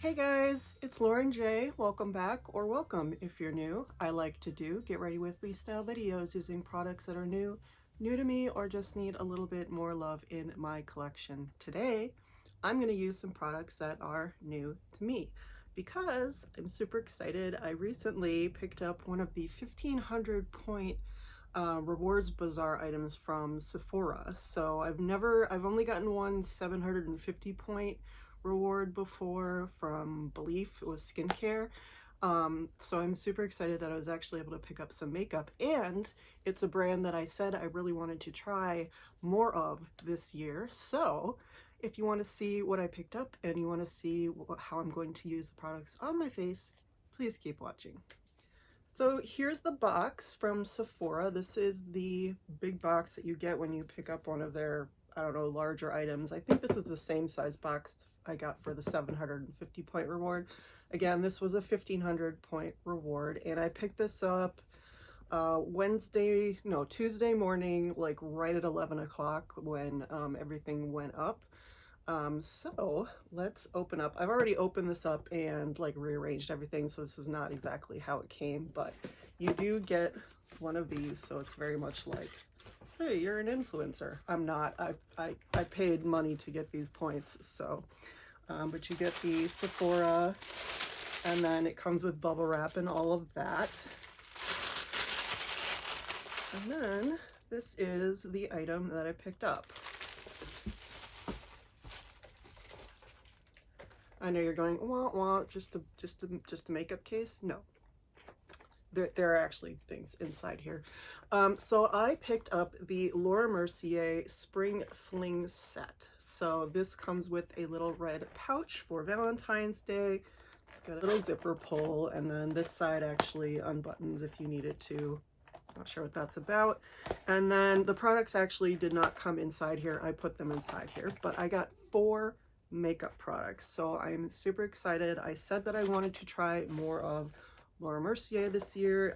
Hey guys, it's Lauren J. Welcome back, or welcome if you're new. I like to do get ready with me style videos using products that are new to me, or just need a little bit more love in my collection. Today, I'm going to use some products that are new to me because I'm super excited. I recently picked up one of the 1500 point rewards Bazaar items from Sephora. So I've only gotten one 750 point reward before from Belief. It was skincare. So I'm super excited that I was actually able to pick up some makeup, and it's a brand that I said I really wanted to try more of this year. So if you want to see what I picked up and you want to see how I'm going to use the products on my face, please keep watching. So here's the box from Sephora. This is the big box that you get when you pick up one of their, I don't know, larger items. I think this is the same size box I got for the 750 point reward. Again, this was a 1500 point reward, and I picked this up Tuesday morning, like right at 11 o'clock when everything went up. So let's open up. I've already opened this up and like rearranged everything, so this is not exactly how it came, but you do get one of these, so it's very much like, hey, you're an influencer. I'm not. I paid money to get these points, so but you get the Sephora, and then it comes with bubble wrap and all of that. And then this is the item that I picked up. I know you're going, wah wah, just a makeup case. No, there are actually things inside here. So I picked up the Laura Mercier Spring Fling set. So this comes with a little red pouch for Valentine's Day. It's got a little zipper pull, and then this side actually unbuttons if you need it to. Not sure what that's about. And then the products actually did not come inside here. I put them inside here, but I got 4 makeup products, so I'm super excited. I said that I wanted to try more of Laura Mercier this year.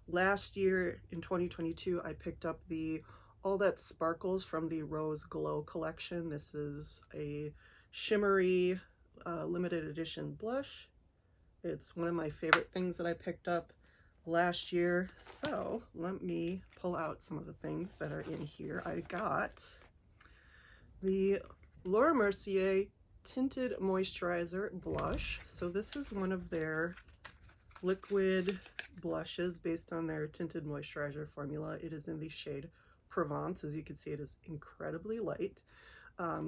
Last year in 2022, I picked up the All That Sparkles from the Rose Glow collection. This is a shimmery limited edition blush. It's one of my favorite things that I picked up last year. So let me pull out some of the things that are in here. I got the Laura Mercier Tinted Moisturizer Blush. So this is one of their liquid blushes based on their tinted moisturizer formula. It is in the shade Provence. As you can see, it is incredibly light.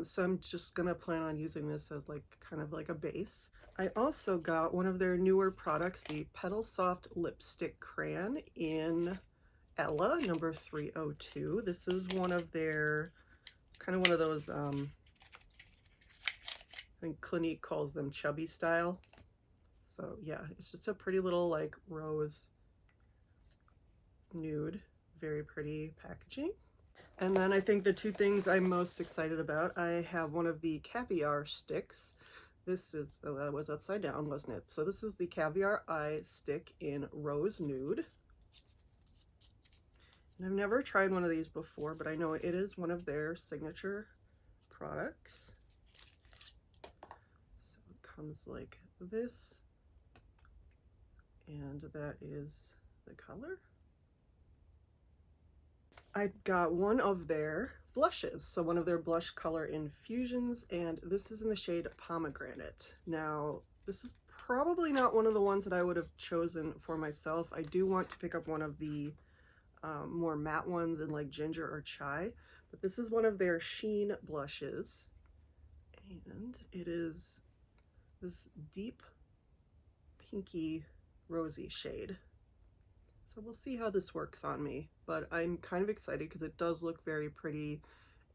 So I'm just gonna plan on using this as like kind of like a base. I also got one of their newer products, the Petal Soft Lipstick Crayon in Ella number 302. This is one of their, it's kind of one of those I think Clinique calls them chubby style. So yeah, it's just a pretty little like rose nude, very pretty packaging. And then I think the 2 things I'm most excited about, I have one of the Caviar sticks. This is, oh, that was upside down, wasn't it? So this is the Caviar eye stick in Rose Nude. And I've never tried one of these before, but I know it is one of their signature products. Comes like this, and that is the color. I got one of their blushes, so one of their blush color infusions, and this is in the shade Pomegranate. Now this is probably not one of the ones that I would have chosen for myself. I do want to pick up one of the more matte ones in like ginger or chai, but this is one of their sheen blushes, and it is this deep pinky rosy shade. So we'll see how this works on me, but I'm kind of excited because it does look very pretty,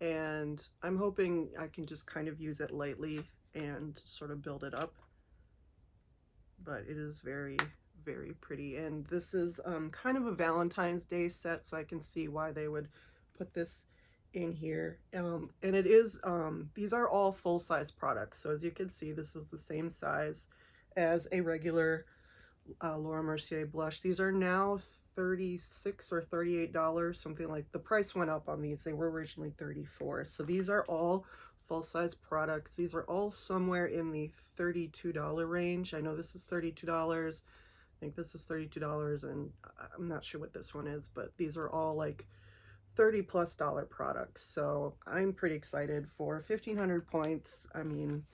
and I'm hoping I can just kind of use it lightly and sort of build it up. But it is very, very pretty, and this is kind of a Valentine's Day set, so I can see why they would put this in here. And it is these are all full-size products, so as you can see, this is the same size as a regular Laura Mercier blush. These are now $36 or $38, something like. The price went up on these. They were originally $34. So these are all full-size products. These are all somewhere in the $32 range. I know this is $32. I think this is $32, and I'm not sure what this one is, but these are all like $30+ products. So I'm pretty excited for 1,500 points. I mean,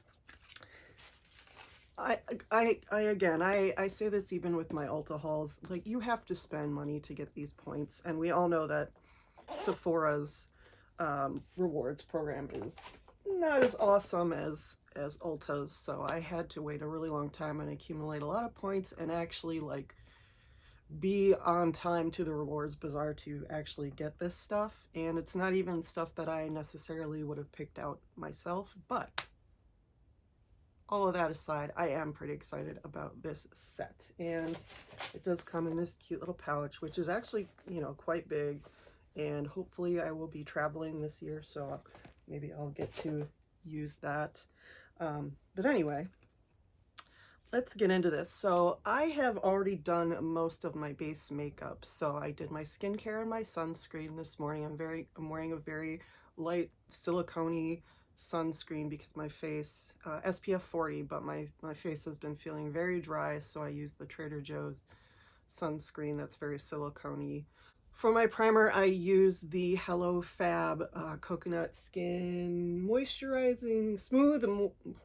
I say this even with my Ulta hauls, like, you have to spend money to get these points, and we all know that Sephora's rewards program is not as awesome as Ulta's, so I had to wait a really long time and accumulate a lot of points and actually like be on time to the rewards bazaar to actually get this stuff. And it's not even stuff that I necessarily would have picked out myself, but all of that aside, I am pretty excited about this set. And it does come in this cute little pouch, which is actually, you know, quite big, and hopefully I will be traveling this year, so maybe I'll get to use that. But anyway, let's get into this. So I have already done most of my base makeup. So I did my skincare and my sunscreen this morning. I'm wearing a very light silicone-y sunscreen because my face, SPF 40, but my face has been feeling very dry, so I use the Trader Joe's sunscreen that's very silicone-y. For my primer, I use the Hello Fab Coconut Skin Moisturizing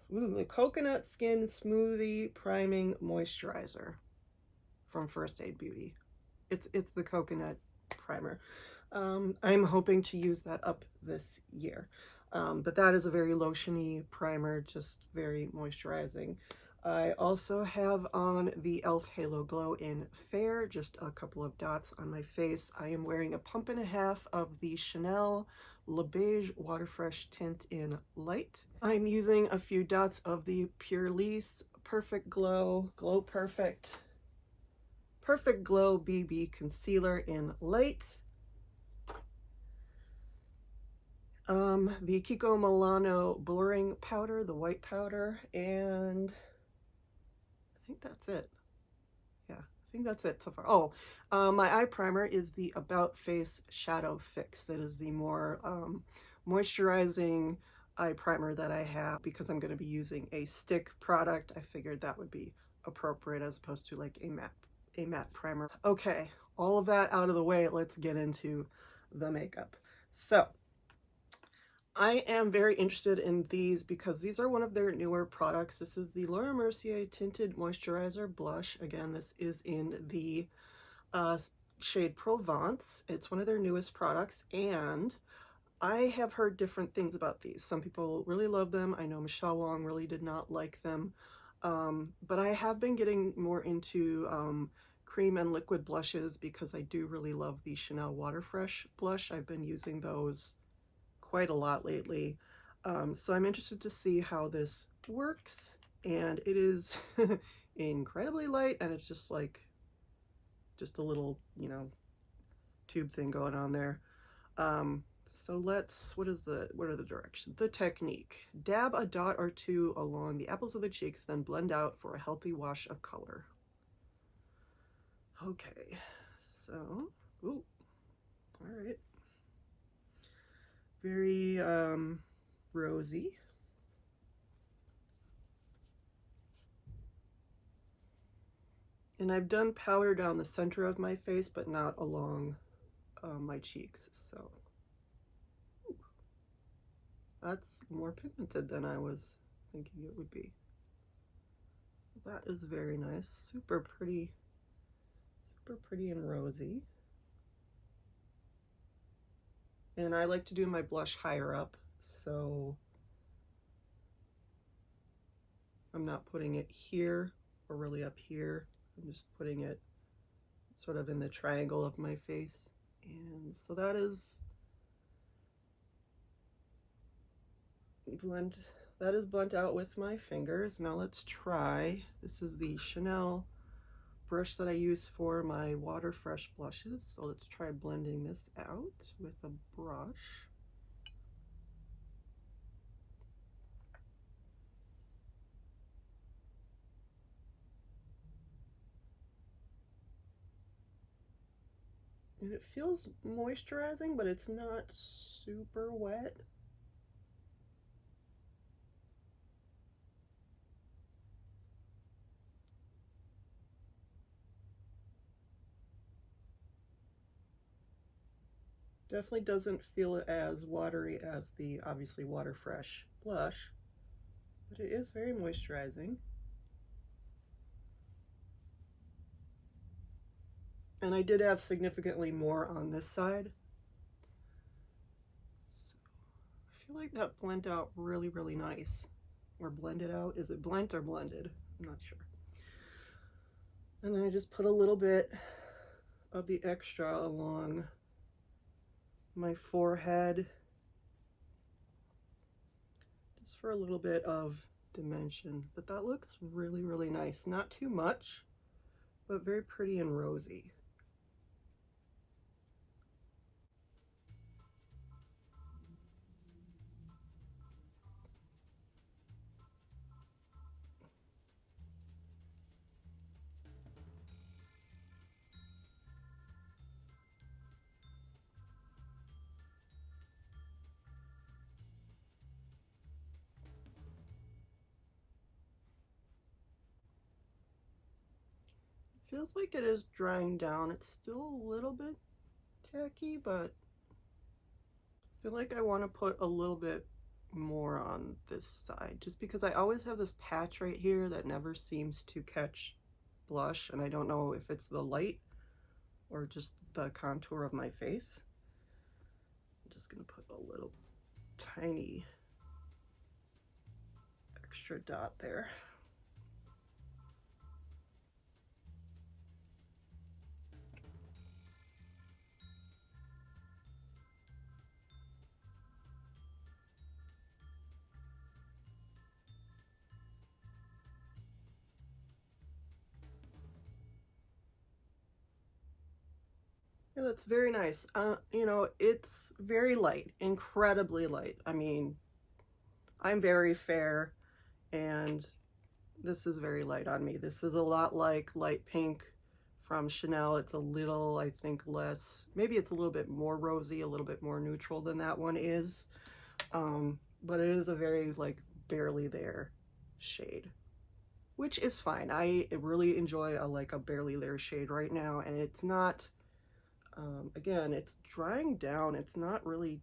the Coconut Skin Smoothie Priming Moisturizer from First Aid Beauty. It's the coconut primer. I'm hoping to use that up this year. But that is a very lotiony primer, just very moisturizing. I also have on the e.i.f. Halo Glow in Fair, just a couple of dots on my face. I am wearing a pump and a half of the Chanel Le Beige Water Fresh Tint in Light. I'm using a few dots of the Pürlisse Perfect Glow Perfect Glow BB Concealer in Light. The KIKO Milano Blurring Powder, the white powder, and I think that's it. Yeah, I think that's it so far. Oh, my eye primer is the About Face Shadow Fix. That is the more moisturizing eye primer that I have because I'm going to be using a stick product. I figured that would be appropriate as opposed to like a matte primer. Okay, all of that out of the way, let's get into the makeup. So I am very interested in these because these are one of their newer products. This is the Laura Mercier Tinted Moisturizer Blush. Again, this is in the shade Provence. It's one of their newest products, and I have heard different things about these. Some people really love them. I know Michelle Wong really did not like them. But I have been getting more into cream and liquid blushes because I do really love the Chanel Water Fresh blush. I've been using those quite a lot lately. So I'm interested to see how this works, and it is incredibly light, and it's just like just a little, you know, tube thing going on there. So let's, what are the directions? The technique: dab a dot or two along the apples of the cheeks, then blend out for a healthy wash of color. Okay, so, ooh, all right. Very rosy. And I've done powder down the center of my face, but not along my cheeks. So ooh, that's more pigmented than I was thinking it would be. That is very nice. Super pretty and rosy. And I like to do my blush higher up, so I'm not putting it here or really up here. I'm just putting it sort of in the triangle of my face. And so that is blend out with my fingers. Now let's try, this is the Chanel brush that I use for my Water Fresh blushes. So let's try blending this out with a brush. And it feels moisturizing, but it's not super wet. Definitely doesn't feel as watery as the obviously Water Fresh blush, but it is very moisturizing. And I did have significantly more on this side. So I feel like that blended out really, really nice. Or blended out. Is it blent or blended? I'm not sure. And then I just put a little bit of the extra along my forehead, just for a little bit of dimension. But that looks really, really nice. Not too much, but very pretty and rosy. Feels like it is drying down. It's still a little bit tacky, but I feel like I want to put a little bit more on this side, just because I always have this patch right here that never seems to catch blush, and I don't know if it's the light or just the contour of my face. I'm just gonna put a little tiny extra dot there. Yeah, that's very nice. You know, it's very light, incredibly light. I mean, I'm very fair, and this is very light on me. This is a lot like light pink from Chanel. It's a little, I think, less, maybe it's a little bit more rosy, a little bit more neutral than that one is. But it is a very, like, barely there shade, which is fine. I really enjoy like a barely there shade right now, and it's not, again, it's drying down. It's not really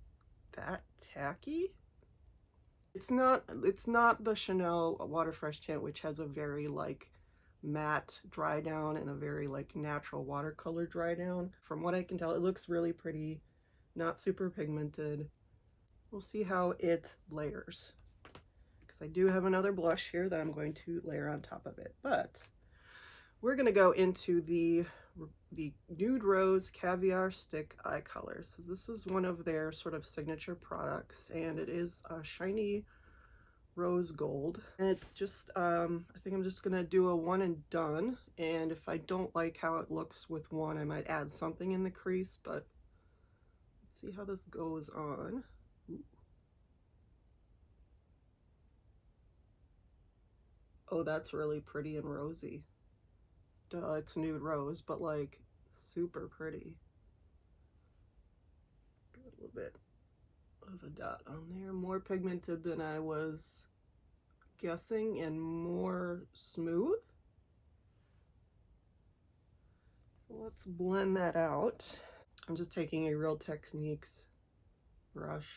that tacky. It's not the Chanel Water Fresh tint, which has a very like matte dry down and a very like natural watercolor dry down. From what I can tell, it looks really pretty, not super pigmented. We'll see how it layers, because I do have another blush here that I'm going to layer on top of it. But we're going to go into the Nude Rose Caviar Stick Eye Color. So this is one of their sort of signature products, and it is a shiny rose gold. And it's just, I think I'm just going to do a one and done. And if I don't like how it looks with one, I might add something in the crease, but let's see how this goes on. Ooh. Oh, that's really pretty and rosy. Duh, it's Nude Rose, but like super pretty. Get a little bit of a dot on there. More pigmented than I was guessing and more smooth. So let's blend that out. I'm just taking a Real Techniques brush.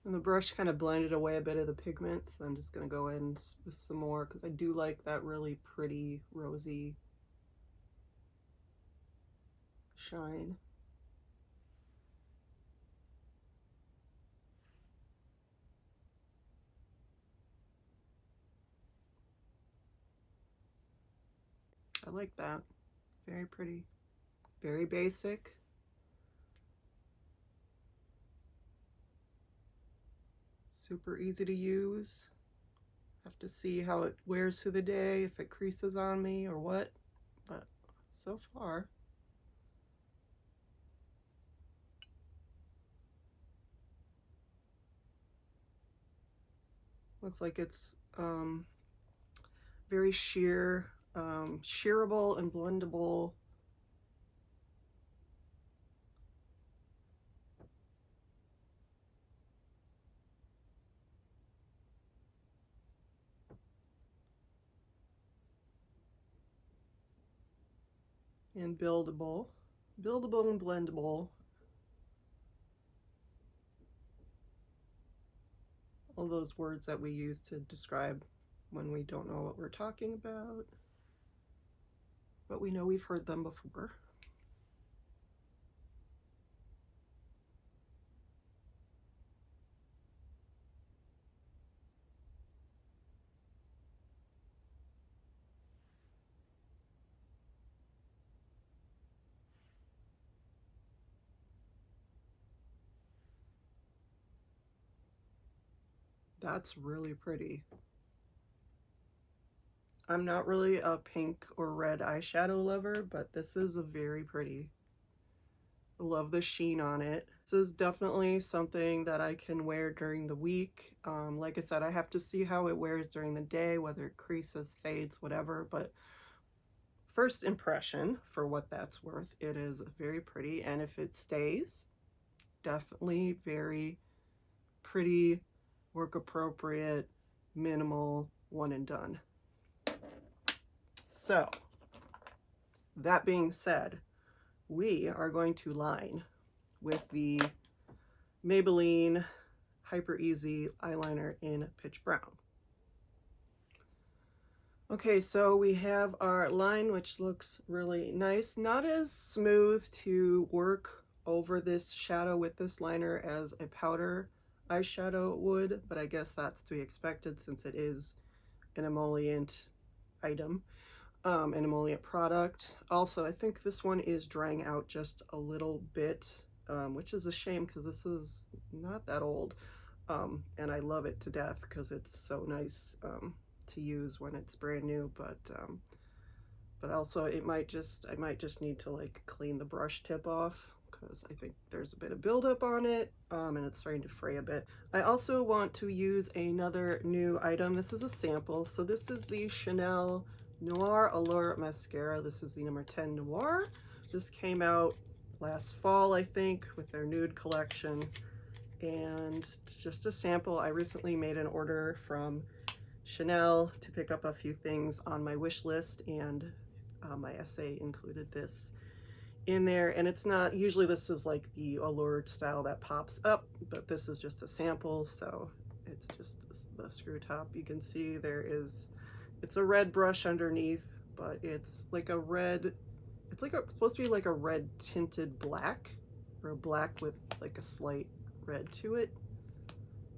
And the brush kind of blended away a bit of the pigment, so I'm just going to go in with some more, because I do like that really pretty rosy shine. I like that. Very pretty. Very basic. Super easy to use. Have to see how it wears through the day, if it creases on me or what, but so far. Looks like it's very sheer, shearable and blendable. And buildable. Buildable and blendable. All those words that we use to describe when we don't know what we're talking about, but we know we've heard them before. That's really pretty. I'm not really a pink or red eyeshadow lover, but this is a very pretty. I love the sheen on it. This is definitely something that I can wear during the week. Like I said, I have to see how it wears during the day, whether it creases, fades, whatever, but first impression, for what that's worth, it is very pretty, and if it stays, definitely very pretty, work appropriate, minimal, one and done. So that being said, we are going to line with the Maybelline Hyper Easy eyeliner in Pitch Brown. Okay, so we have our line, which looks really nice. Not as smooth to work over this shadow with this liner as a powder eyeshadow would, but I guess that's to be expected since it is an emollient item, an emollient product. Also, I think this one is drying out just a little bit, which is a shame because this is not that old, and I love it to death because it's so nice to use when it's brand new, but also I might just need to like clean the brush tip off because I think there's a bit of buildup on it, and it's starting to fray a bit. I also want to use another new item. This is a sample. So this is the Chanel Noir Allure Mascara. This is the number 10 Noir. This came out last fall, I think, with their Nude collection. And it's just a sample. I recently made an order from Chanel to pick up a few things on my wish list, and my essay included this in there. And it's not, usually this is like the Allure style that pops up, but this is just a sample, so it's just the screw top. You can see it's a red brush underneath, but it's like a red, it's supposed to be like a red tinted black, or a black with like a slight red to it.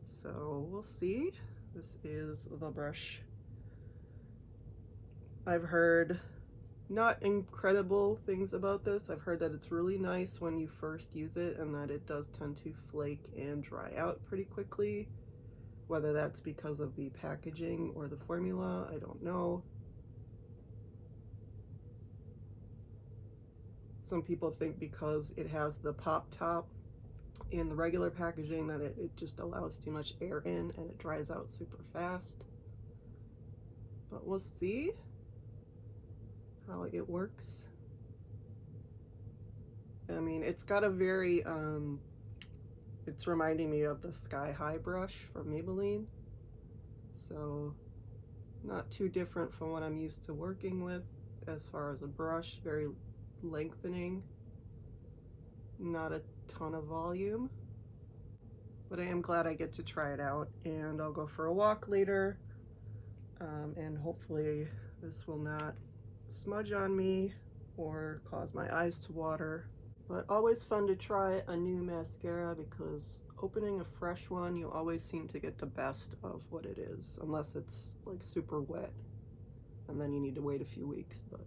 So we'll see. This is the brush. I've heard not incredible things about this. I've heard that it's really nice when you first use it and that it does tend to flake and dry out pretty quickly. Whether that's because of the packaging or the formula, I don't know. Some people think because it has the pop top in the regular packaging that it just allows too much air in and it dries out super fast. But we'll see how it works. I mean, it's got a very, it's reminding me of the Sky High brush from Maybelline. So not too different from what I'm used to working with as far as a brush, very lengthening, not a ton of volume. But I am glad I get to try it out, and I'll go for a walk later, and hopefully this will not smudge on me or cause my eyes to water. But always fun to try a new mascara because opening a fresh one, you always seem to get the best of what it is, unless it's like super wet, and then you need to wait a few weeks. But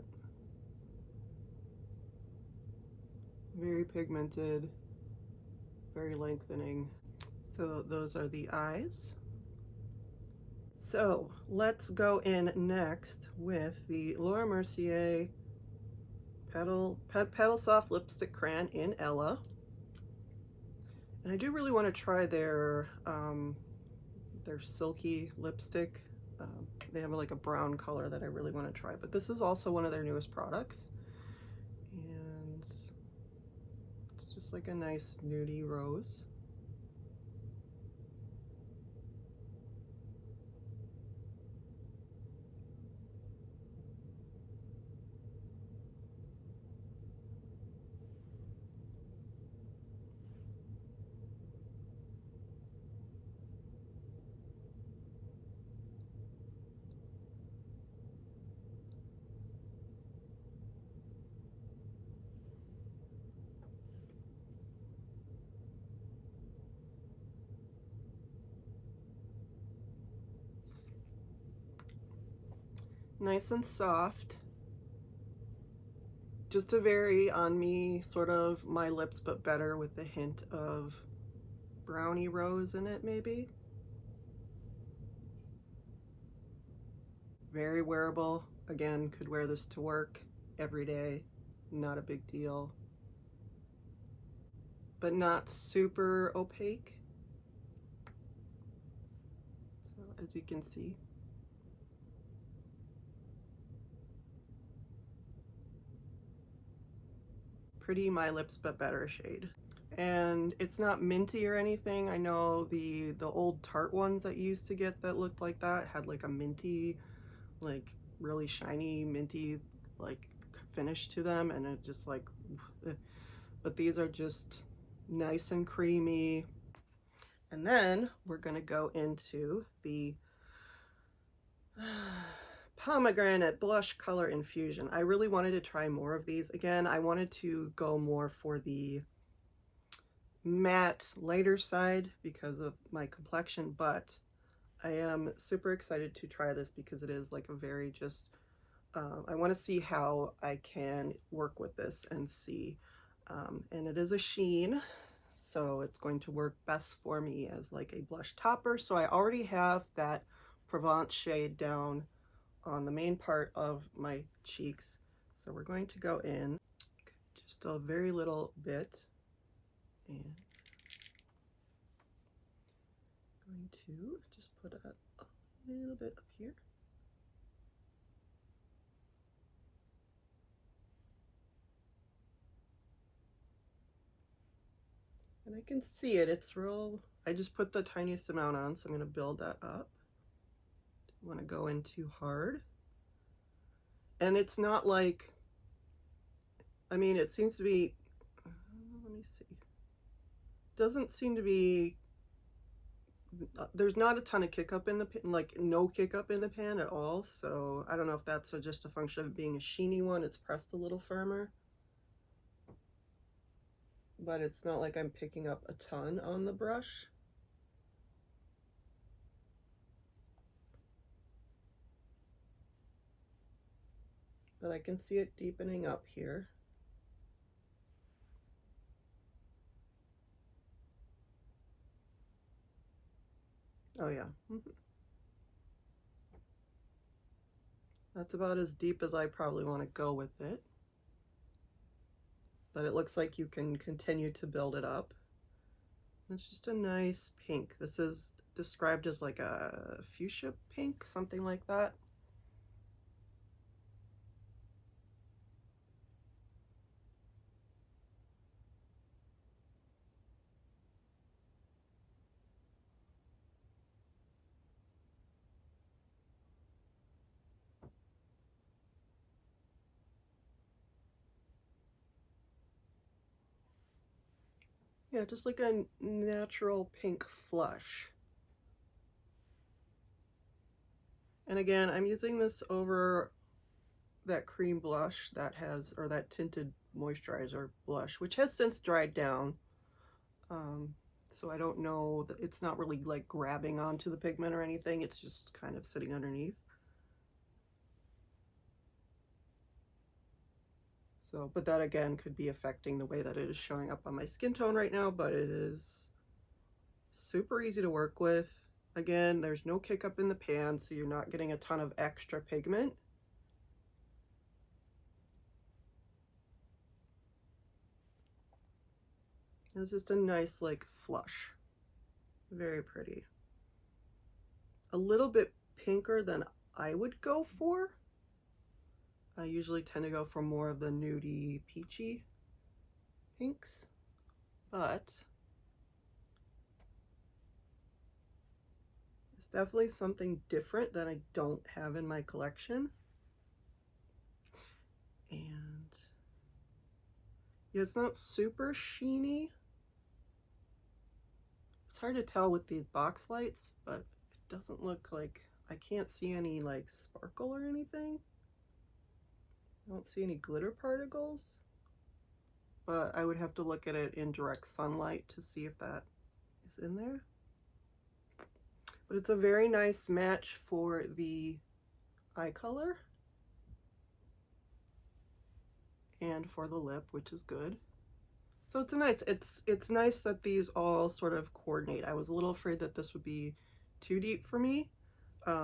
very pigmented, very lengthening. So those are the eyes. So let's go in next with the Laura Mercier Petal Soft Lipstick Crayon in Ella. And I do really want to try their silky lipstick. They have like a brown color that I really want to try, but this is also one of their newest products. And it's just like a nice nudie rose. Nice and soft. Just a very on me, sort of my lips, but better with the hint of brownie rose in it, maybe. Very wearable. Again, could wear this to work every day. Not a big deal. But not super opaque. So as you can see. Pretty my lips but better shade. And it's not minty or anything. I know the old Tarte ones that you used to get that looked like that had like a minty, like really shiny minty like finish to them, and it just like, but these are just nice and creamy. And then we're gonna go into the Pomegranate Blush Color Infusion. I really wanted to try more of these. Again, I wanted to go more for the matte, lighter side because of my complexion, but I am super excited to try this because it is like a very just, I want to see how I can work with this and see. And it is a sheen, so it's going to work best for me as like a blush topper. So I already have that Provence shade down on the main part of my cheeks. So we're going to go in just a very little bit, and I'm going to just put a little bit up here. And I can see it, it's real, I just put the tiniest amount on, so I'm going to build that up. Don't want to go in too hard. And it's not like, I mean, it seems to be, let me see. Doesn't seem to be, there's not a ton of kick up in the pan, like no kick up in the pan at all. So I don't know if that's just a function of being a sheeny one. It's pressed a little firmer. But it's not like I'm picking up a ton on the brush. But I can see it deepening up here. Oh yeah. That's about as deep as I probably want to go with it. But it looks like you can continue to build it up. It's just a nice pink. This is described as like a fuchsia pink, something like that. Yeah, just like a natural pink flush. And again, I'm using this over that cream blush that has, or that tinted moisturizer blush, which has since dried down. So I don't know, that it's not really like grabbing onto the pigment or anything. It's just kind of sitting underneath. So, but that again could be affecting the way that it is showing up on my skin tone right now, but it is super easy to work with. Again, there's no kick up in the pan, so you're not getting a ton of extra pigment. It's just a nice, like, flush. Very pretty. A little bit pinker than I would go for. I usually tend to go for more of the nudie, peachy pinks, but it's definitely something different that I don't have in my collection. And yeah, it's not super sheeny. It's hard to tell with these box lights, but it doesn't look like, I can't see any like sparkle or anything. I don't see any glitter particles, but I would have to look at it in direct sunlight to see if that is in there. But it's a very nice match for the eye color and for the lip, which is good. So it's a nice, it's nice that these all sort of coordinate. I was a little afraid that this would be too deep for me,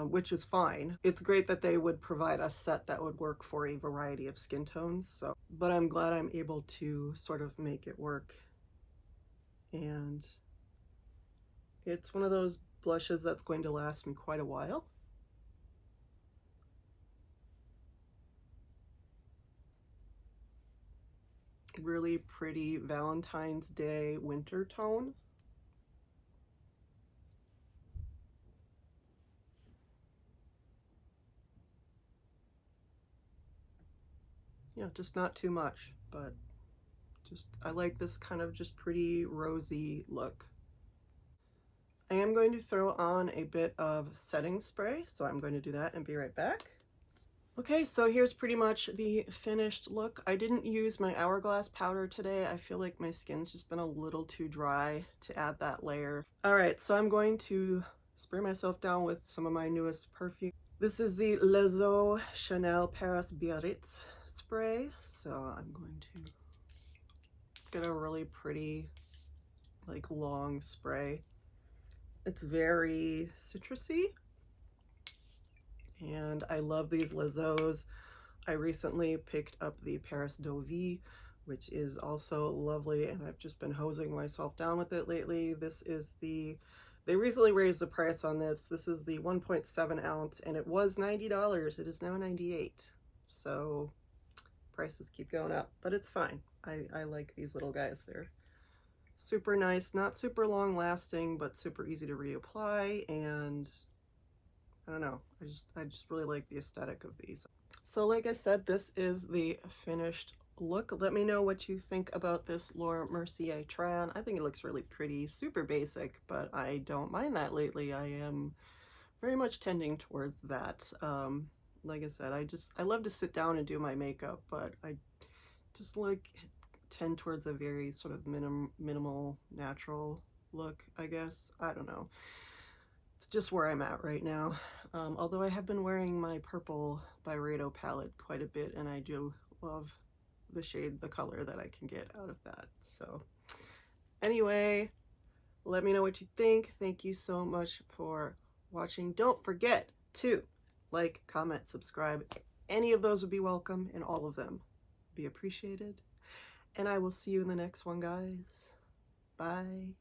which is fine. It's great that they would provide a set that would work for a variety of skin tones. So, but I'm glad I'm able to sort of make it work. And it's one of those blushes that's going to last me quite a while. Really pretty Valentine's Day winter tone. Yeah, just not too much, but just, I like this kind of just pretty rosy look. I am going to throw on a bit of setting spray, so I'm going to do that and be right back. Okay, so here's pretty much the finished look. I didn't use my Hourglass powder today. I feel like my skin's just been a little too dry to add that layer. All right, so I'm going to spray myself down with some of my newest perfume. This is the Les Eaux Chanel Paris Biarritz spray. So I'm going to get a really pretty, like, long spray. It's very citrusy. And I love these Les Eaux. I recently picked up the Paris Dewy, which is also lovely, and I've just been hosing myself down with it lately. This is the, they recently raised the price on this. This is the 1.7 ounce, and it was $90. It is now $98. So prices keep going up, but it's fine. I like these little guys. They're super nice, not super long lasting, but super easy to reapply, and I don't know, I just really like the aesthetic of these. So like I said, this is the finished look. Let me know what you think about this Laura Mercier try-on. I think it looks really pretty, super basic, but I don't mind that lately. I am very much tending towards that. Like I said, I love to sit down and do my makeup, but I just like tend towards a very sort of minimal, natural look, I guess. I don't know. It's just where I'm at right now. Although I have been wearing my purple Byredo palette quite a bit, and I do love the shade, the color that I can get out of that. So anyway, let me know what you think. Thank you so much for watching. Don't forget to like, comment, subscribe. Any of those would be welcome, and all of them be appreciated. And I will see you in the next one, guys. Bye.